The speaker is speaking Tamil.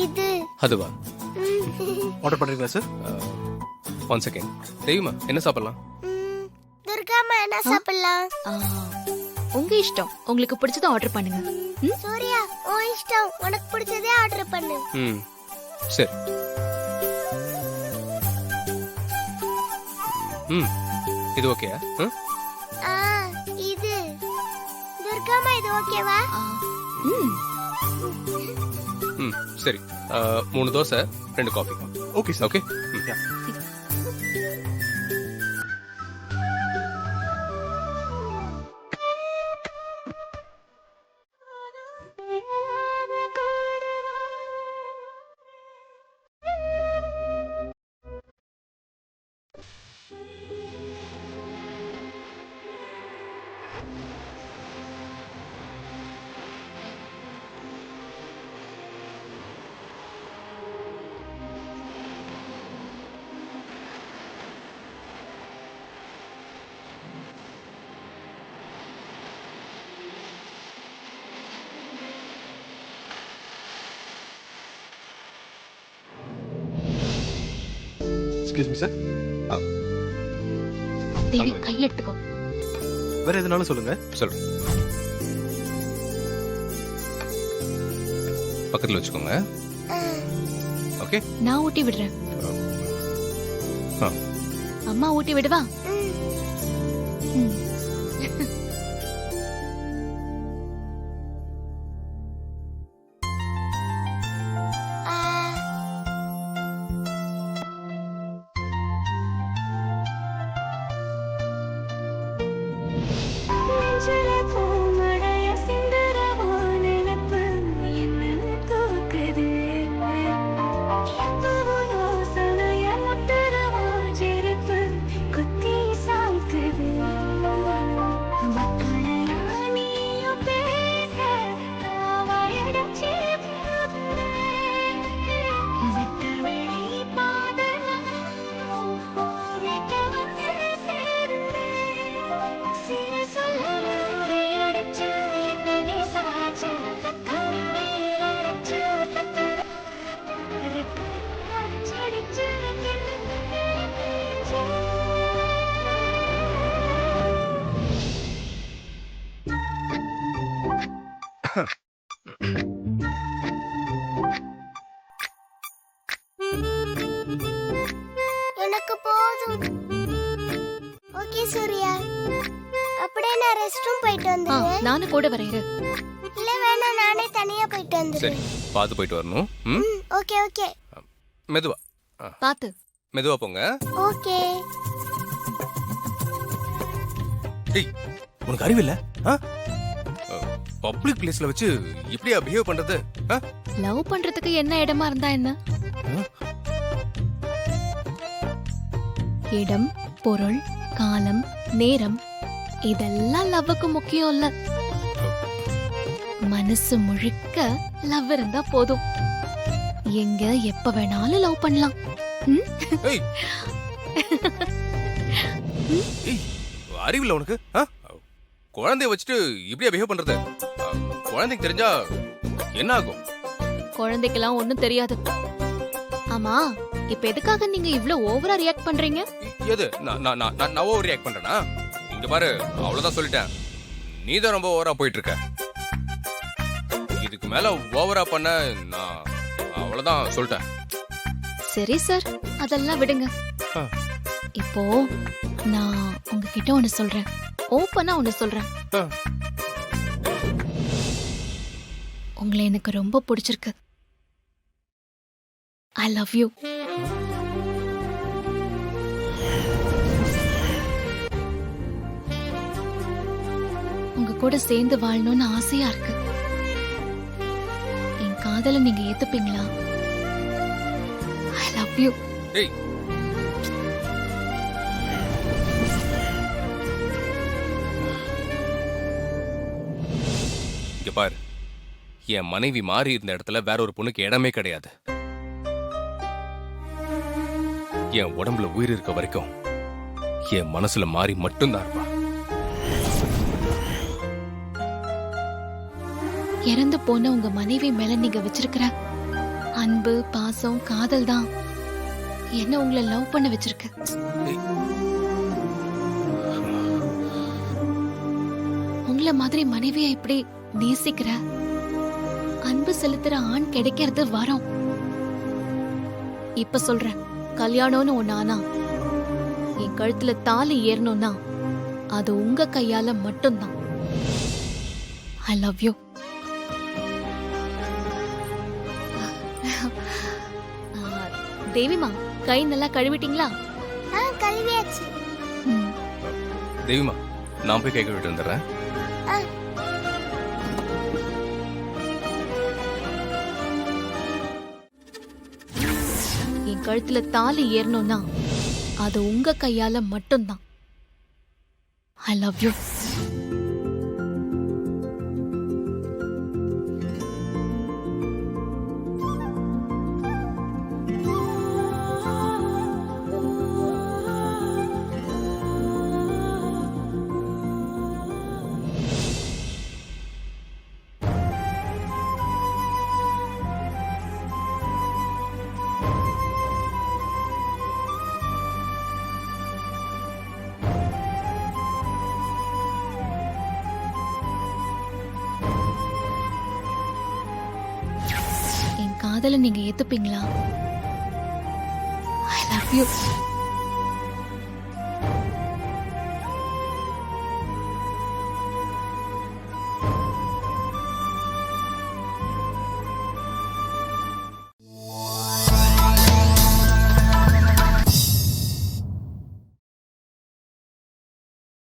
இது அதுவா? ஆர்டர் பண்றீங்களா சார்? One second. தெரியுமா என்ன சாப்பிடலாம்? துர்காமா என்ன சாப்பிடலாம்? உங்க இஷ்டம், உங்களுக்கு பிடிச்சத ஆர்டர் பண்ணுங்க. சூர்யா உன் இஷ்டம், உனக்கு பிடிச்சதே ஆர்டர் பண்ணு. சரி. இது ஓகேயா? இது துர்காமா இது ஓகேவா? சரி. 3 dosa 2 coffee. Okay sir. Okay. Excuse me sir. Devi கையெடுத்துக்கோ. வேற எதுனாலும் சொல்லுங்க. சொல்றேன். பக்கத்துல வச்சுக்கோங்க. ஓகே. நான் ஊட்டி விடுறேன். அம்மா ஊட்டி விடுவா? எனக்கு போதும். ஓகே சூர்யா, அப்படியே நான் ரெஸ்ட் ரூம் போயிட்டு வந்துடுறேன். நானும் கூட வரேன். இல்ல வேணாம், நானே தனியா போயிட்டு சரி. வந்துடுறேன். பார்த்து போயிட்டு வரணும். Okay okay. மெதுவா. பாத்து. மெதுவா போங்க. ஓகே. டேய், உனக்கு அறிவில்ல? பப்ளிக் பிளேஸ்ல வச்சு இப்படியா பிஹேவ் பண்றது? லவ் பண்றதுக்கு என்ன இடமா இருந்தா என்ன? இடம், பொருள், காலம், நேரம் இதெல்லாம் லவ்வுக்கு முக்கியம் இல்ல. மனசு முழுக்க லவ் இருந்தா போதும். எங்க எப்ப வேணாலும் லவ் பண்ணலாம். அறிவில்ல உனக்கு? குழந்தைய வச்சுட்டு இப்படியா பிஹேவ் பண்றது? குழந்தைக்கு தெரிஞ்சா என்ன ஆகும்? குழந்தைக்கெல்லாம் ஒண்ணும் தெரியாது. ஆமா, இப்ப எதுக்காக நீங்க இவ்ளோ ஓவரா ரியாக்ட் பண்றீங்க? எது? நான் ஓவர் ரியாக்ட் பண்றேனா? இங்க பாரு, அவ்வளவுதான் சொல்லிட்டேன். நீ தான் ரொம்ப ஓவரா போயிட்டு இருக்க. இதுக்கு மேல ஓவரா பண்ண நான் அவ்வளவுதான் சொல்லிட்டேன். சரி சார், அதெல்லாம் விடுங்க. இப்போ நான் உங்ககிட்ட ஒண்ணு சொல்றேன். ஓப்பனா ஒண்ணு சொல்றேன். உங்களை எனக்கு ரொம்ப பிடிச்சிருக்கு. I love you. உங்க கூட சேர்ந்து வாழணும்னு ஆசையா இருக்கு. என் காதலை நீங்க ஏத்துப்பீங்களா? I love you. ஏய், இங்க பாரு, என் மனைவி மாறி இருந்த இடத்துல வேற ஒரு பொண்ணுக்கு இடமே கிடையாது. என் உடம்புல உயிர் இருக்க வரைக்கும் என் மனசுல மாறி மட்டும்தான் இருப்பா. இறந்து போன உங்க மனைவி மேல நீங்க வச்சிருக்கிற அன்பு பாசம் காதல் தான் என்ன உங்களை லவ் பண்ண வச்சிருக்கு. உங்களை மாதிரி மனைவியை இப்படி நேசிக்கிற அன்பு செலுத்துற ஆண் கிடைக்கிறது வரும். இப்ப சொல்றேன், கல்யாணம்னு ஒண்ணு ஆனா என் கழுத்துல தாலி ஏறணும்னா அது உங்க கையால மட்டும்தான். I love you. தேவிமா, கை நல்லா கழுவிட்டீங்களா? கழுவியாச்சு. ம். தேவிமா, நான் போய் கை கழுவிட்டு வந்துடுறேன். ஆ. என் கழுத்துல தாலி ஏறணும்னா அது உங்க கையால மட்டும்தான். I love you. என் காதலை நீங்க ஏத்துப்பீங்களா? I love you.